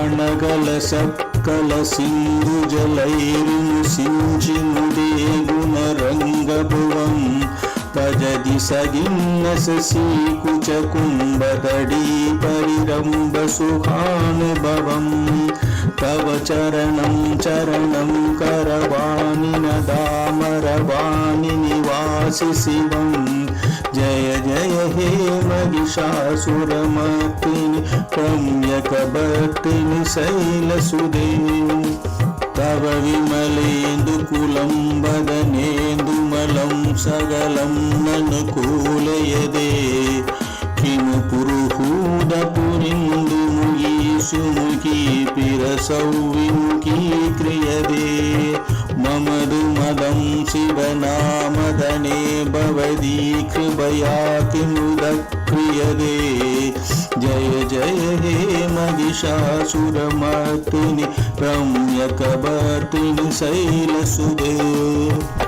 ಅನಗಲ ಸಕ್ಕಲ ಸಿಂಧು ಜಲೈರುನು ಸಿಂಚಿನುದೇ ಗುಣರಂಗಭುವಂ ತಜದಿ ಸಗಿನ್ನಸಸಿ ಕುಚ ಕುಂಭದಡಿ ಪರಿರಂಭ ಸುಖಾನುಭವಂ ತವ ಚರಣಂ ಚರಣಂ ಕರವಾಣಿ ನದಾಮರವಾಣಿ ನಿವಾಸಿ ಶಿವಂ ಜಯ ಜಯ ಹೇ महिषासुरमर्दिनि रम्यकभर्दिनि शैलसुधे तव विमलेन्दुकुलं वदनेन्दुमलं सकलं अनुकूलयदे किमु पुरुहूदपुरिन्दुमुखी सुमुखी पिरसौविमुखी क्रियते ममदु मदं शिवनामदने भवदी कृपया किमुदक्रियते जय जय हे महिषासुरमर्दिनि रम्यकभर्दिनि शैलसुधे।